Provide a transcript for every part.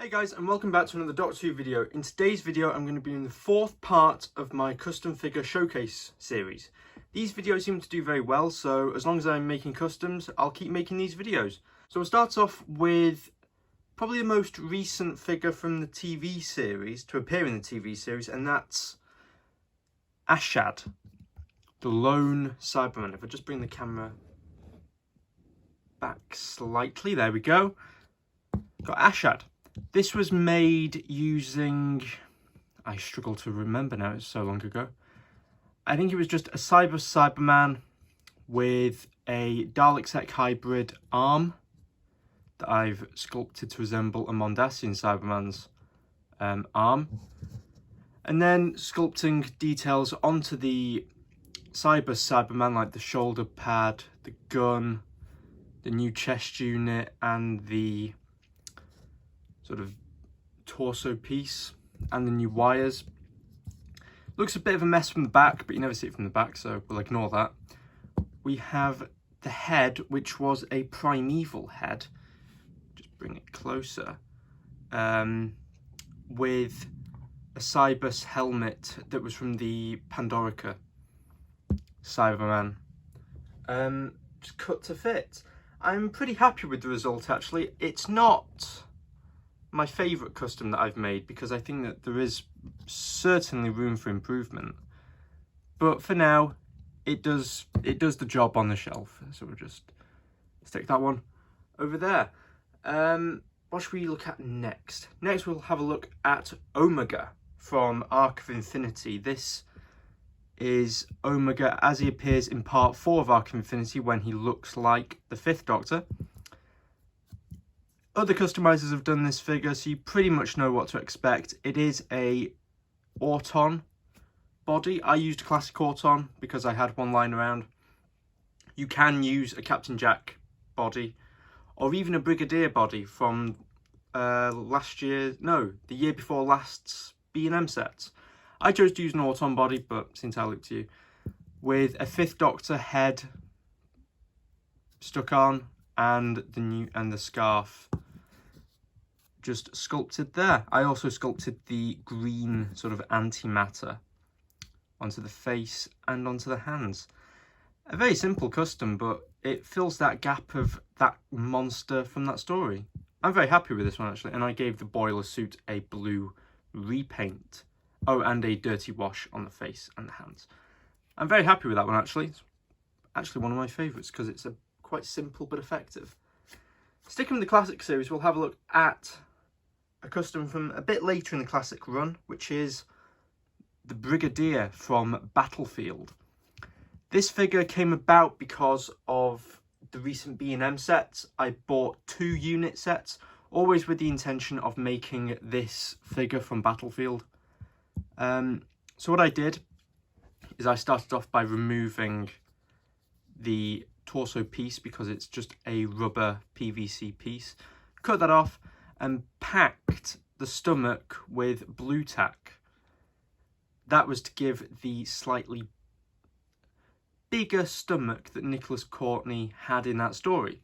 Hey guys, and welcome back to another Doctor Who video. In today's video I'm going to be doing the fourth part of my custom figure showcase series. These videos seem to do very well, so as long as I'm making customs, I'll keep making these videos. So we'll start off with probably the most recent figure from the TV series, to appear in the TV series, and that's Ashad, the Lone Cyberman. If I just bring the camera back slightly, there we go. Got Ashad. This was made using, I struggle to remember now, it's so long ago. I think it was just a Cyberman with a Dalek hybrid arm that I've sculpted to resemble a Mondasian Cyberman's arm. And then sculpting details onto the Cyberman, like the shoulder pad, the gun, the new chest unit, and the sort of torso piece, and the new wires. Looks a bit of a mess from the back, but you never see it from the back, so we'll ignore that. We have the head, which was a primeval head. Just bring it closer. With a Cybus helmet that was from the Pandorica Cyberman. Just cut to fit. I'm pretty happy with the result, actually. It's not my favourite custom that I've made, because I think that there is certainly room for improvement, but for now it does the job on the shelf, so we'll just stick that one over there. What should we look at next? Next we'll have a look at Omega from Arc of Infinity. This is Omega as he appears in part 4 of Arc of Infinity, when he looks like the 5th Doctor. Other customizers have done this figure, so you pretty much know what to expect. It is a Auton body. I used a classic Auton because I had one lying around. You can use a Captain Jack body, or even a Brigadier body from the year before last's B&M sets. I chose to use an Auton body, but it's entirely up to you. With a 5th Doctor head stuck on, and the scarf just sculpted there. I also sculpted the green sort of antimatter onto the face and onto the hands. A very simple custom, but it fills that gap of that monster from that story. I'm very happy with this one, actually, and I gave the boiler suit a blue repaint. Oh, and a dirty wash on the face and the hands. I'm very happy with that one, actually. It's actually one of my favourites because it's quite simple but effective. Sticking with the classic series, we'll have a look at a custom from a bit later in the classic run, which is the Brigadier from Battlefield. This figure came about because of the recent B&M sets. I bought 2 unit sets, always with the intention of making this figure from Battlefield. So what I did is I started off by removing the torso piece, because it's just a rubber PVC piece. Cut that off and packed the stomach with blue tack. That was to give the slightly bigger stomach that Nicholas Courtney had in that story.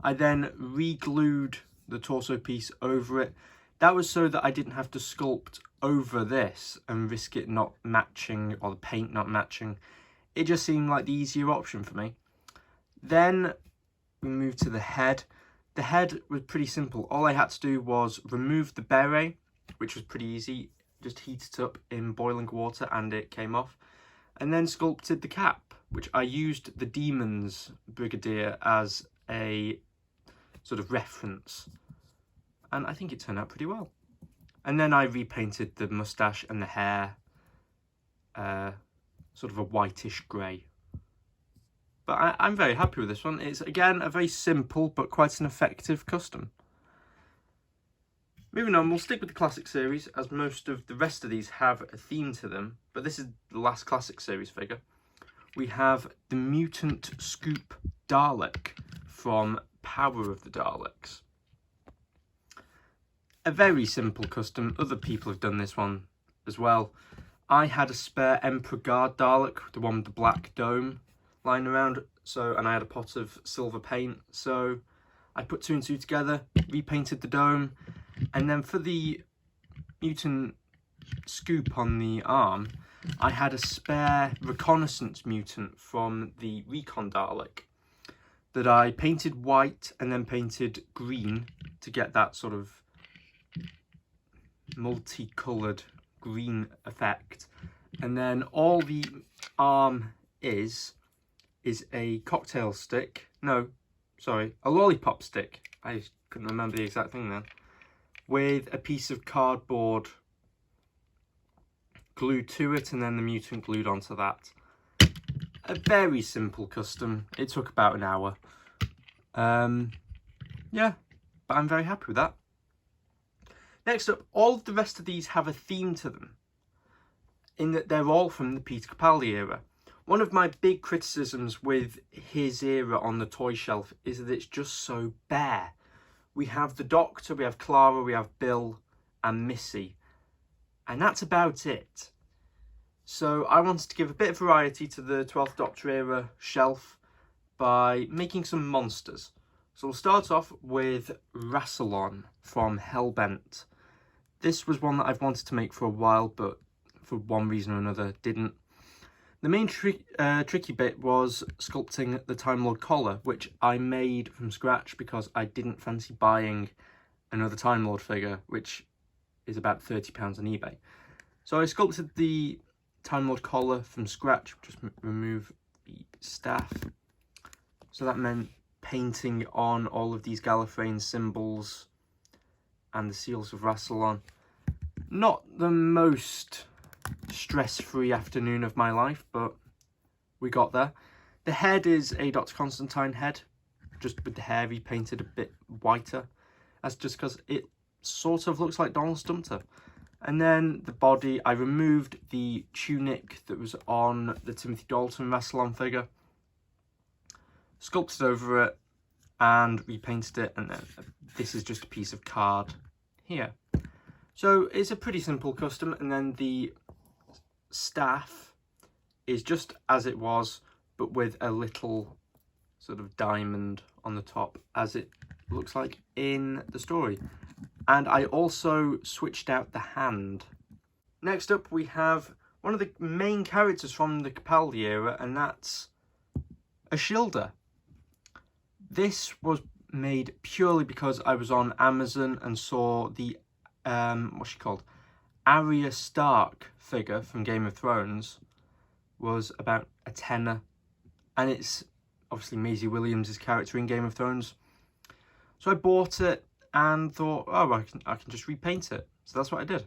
I then re-glued the torso piece over it. That was so that I didn't have to sculpt over this and risk it not matching, or the paint not matching. It just seemed like the easier option for me. Then we moved to the head. The head was pretty simple. All I had to do was remove the beret, which was pretty easy. Just heat it up in boiling water and it came off. And then sculpted the cap, which I used the Demon's Brigadier as a sort of reference. And I think it turned out pretty well. And then I repainted the moustache and the hair sort of a whitish grey. But I'm very happy with this one. It's, again, a very simple but quite an effective custom. Moving on, we'll stick with the classic series, as most of the rest of these have a theme to them. But this is the last classic series figure. We have the Mutant Scoop Dalek from Power of the Daleks. A very simple custom. Other people have done this one as well. I had a spare Emperor Guard Dalek, the one with the black dome lying around, and I had a pot of silver paint, so I put 2 and 2 together, repainted the dome, And then for the mutant scoop on the arm, I had a spare reconnaissance mutant from the Recon Dalek that I painted white and then painted green to get that sort of multicoloured green effect. And then all the arm is a cocktail stick. No, sorry, a lollipop stick. I couldn't remember the exact thing then. With a piece of cardboard glued to it, and then the mutant glued onto that. A very simple custom. It took about an hour. Yeah, but I'm very happy with that. Next up, all of the rest of these have a theme to them, in that they're all from the Peter Capaldi era. One of my big criticisms with his era on the toy shelf is that it's just so bare. We have the Doctor, we have Clara, we have Bill and Missy, and that's about it. So I wanted to give a bit of variety to the 12th Doctor era shelf by making some monsters. So we'll start off with Rassilon from Hellbent. This was one that I've wanted to make for a while, but for one reason or another didn't. The main tricky bit was sculpting the Time Lord collar, which I made from scratch because I didn't fancy buying another Time Lord figure, which is about £30 on eBay. So I sculpted the Time Lord collar from scratch, just remove the staff. So that meant painting on all of these Gallifreyan symbols and the seals of Rassilon. Not the most stress-free afternoon of my life, but we got there. The head is a Dr. Constantine head, just with the hair repainted a bit whiter. That's just because it sort of looks like Donald Stumter. And then the body, I removed the tunic that was on the Timothy Dalton Rassilon figure, sculpted over it and repainted it, and then this is just a piece of card here. So it's a pretty simple custom, and then the staff is just as it was, but with a little sort of diamond on the top, as it looks like in the story. And I also switched out the hand. Next up we have one of the main characters from the Capaldi era, and that's Ashilda. This was made purely because I was on Amazon and saw the what's she called? Arya Stark figure from Game of Thrones was about a tenner, and it's obviously Maisie Williams' character in Game of Thrones. So I bought it and thought, oh, I can just repaint it. So that's what I did.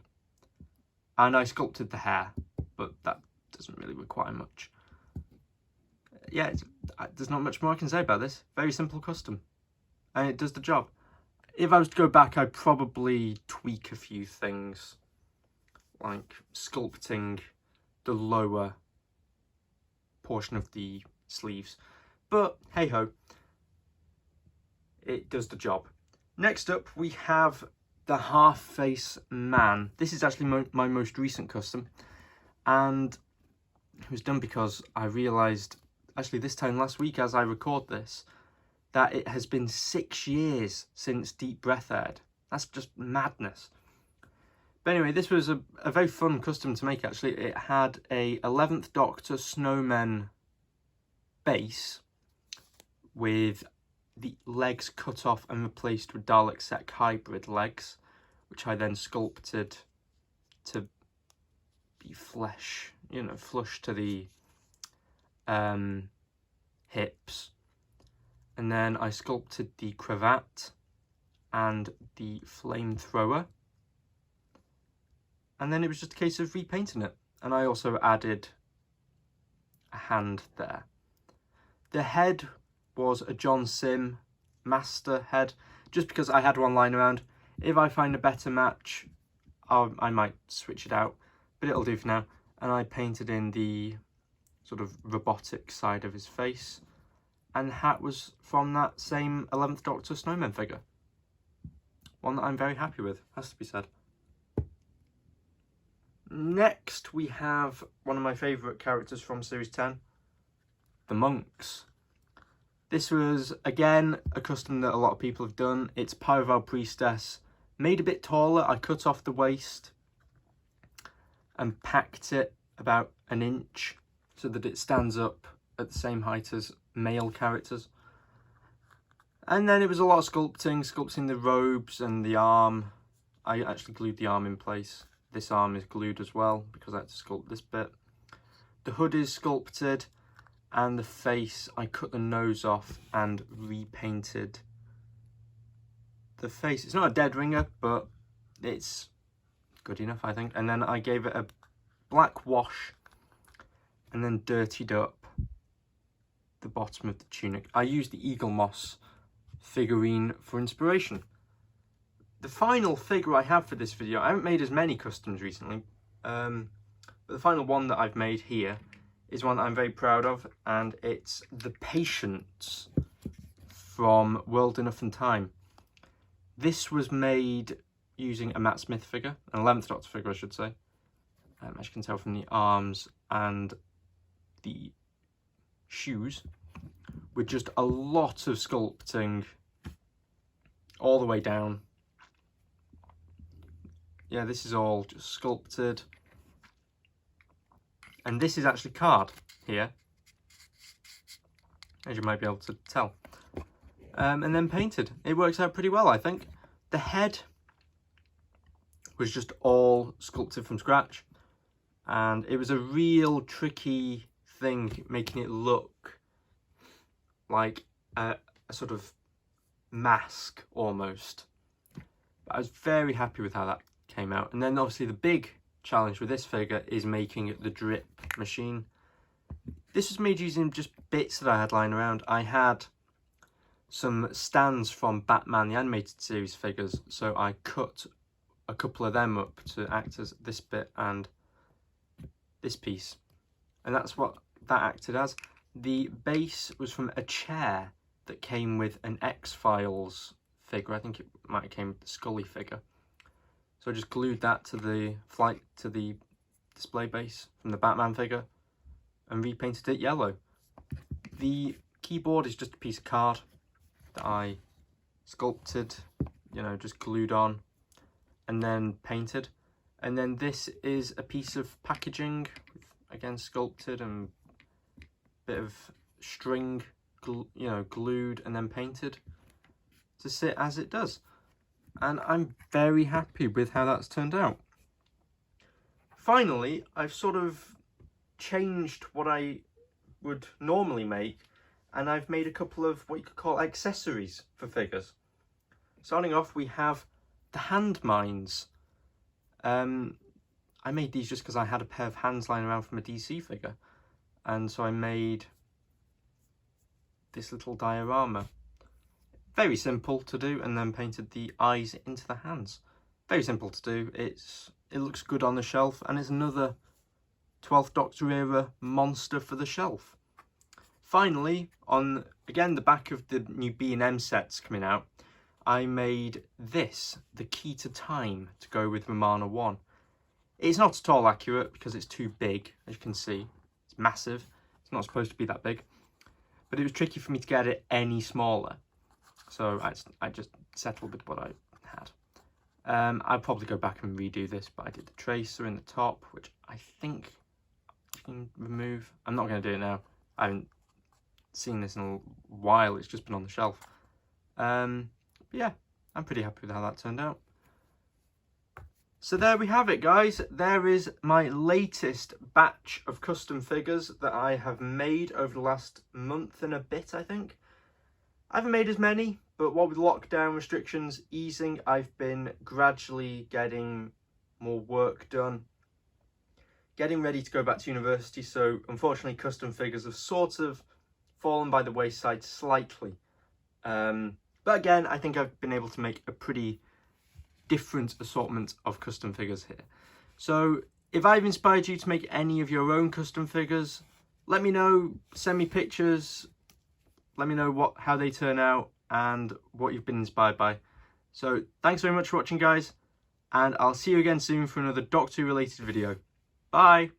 And I sculpted the hair, but that doesn't really require much. Yeah, there's not much more I can say about this. Very simple custom, and it does the job. If I was to go back, I'd probably tweak a few things, like sculpting the lower portion of the sleeves. But hey ho, it does the job. Next up, we have the Half-Face Man. This is actually my most recent custom, and it was done because I realised, actually this time last week as I record this, that it has been 6 years since Deep Breath aired. That's just madness. But anyway, this was a very fun custom to make, actually. It had a 11th Doctor Snowman base with the legs cut off and replaced with Dalek Sec hybrid legs, which I then sculpted to be flush to the hips. And then I sculpted the cravat and the flamethrower. And then it was just a case of repainting it. And I also added a hand there. The head was a John Sim master head, just because I had one lying around. If I find a better match, I might switch it out, but it'll do for now. And I painted in the sort of robotic side of his face. And the hat was from that same 11th Doctor Snowman figure. One that I'm very happy with, has to be said. Next, we have one of my favourite characters from Series 10, the Monks. This was, again, a custom that a lot of people have done. It's Pyroval Priestess, made a bit taller. I cut off the waist and packed it about an inch so that it stands up at the same height as male characters. And then it was a lot of sculpting the robes and the arm. I actually glued the arm in place. This arm is glued as well because I had to sculpt this bit. The hood is sculpted, and the face, I cut the nose off and repainted the face. It's not a dead ringer, but it's good enough, I think. And then I gave it a black wash and then dirtied up the bottom of the tunic. I used the Eagle Moss figurine for inspiration. The final figure I have for this video, I haven't made as many customs recently, but the final one that I've made here is one I'm very proud of, and it's the Patience from World Enough and Time. This was made using a Matt Smith figure, an 11th Doctor figure I should say, as you can tell from the arms and the shoes, with just a lot of sculpting all the way down. Yeah, this is all just sculpted. And this is actually card here, as you might be able to tell. And then painted. It works out pretty well, I think. The head was just all sculpted from scratch. And it was a real tricky thing, making it look like a sort of mask almost. But I was very happy with how that came out. And then obviously the big challenge with this figure is making the drip machine. This was made using just bits that I had lying around. I had some stands from Batman the Animated Series figures, so I cut a couple of them up to act as this bit and this piece, and that's what that acted as. The base was from a chair that came with an X-Files figure. I think it might have came with the Scully figure. So I just glued that to the display base from the Batman figure and repainted it yellow. The keyboard is just a piece of card that I sculpted, you know, just glued on and then painted. And then this is a piece of packaging, again sculpted and a bit of string, you know, glued and then painted to sit as it does. And I'm very happy with how that's turned out. Finally, I've sort of changed what I would normally make, and I've made a couple of what you could call accessories for figures. Starting off, we have the hand mines. I made these just because I had a pair of hands lying around from a DC figure, and so I made this little diorama. Very simple to do, and then painted the eyes into the hands. Very simple to do. It looks good on the shelf, and it's another 12th Doctor era monster for the shelf. Finally, on again the back of the new B&M sets coming out, I made this, the Key to Time, to go with Romana 1. It's not at all accurate because it's too big, as you can see. It's massive. It's not supposed to be that big. But it was tricky for me to get it any smaller. So I just settled with what I had. I'll probably go back and redo this, but I did the tracer in the top, which I think you can remove. I'm not going to do it now. I haven't seen this in a while. It's just been on the shelf. But yeah, I'm pretty happy with how that turned out. So there we have it, guys. There is my latest batch of custom figures that I have made over the last month and a bit, I think. I haven't made as many, but what with lockdown restrictions easing, I've been gradually getting more work done, getting ready to go back to university, so unfortunately custom figures have sort of fallen by the wayside slightly. But again, I think I've been able to make a pretty different assortment of custom figures here. So if I've inspired you to make any of your own custom figures, let me know, send me pictures, let me know how they turn out and what you've been inspired by. So thanks very much for watching, guys, and I'll see you again soon for another Doctor Who related video. Bye!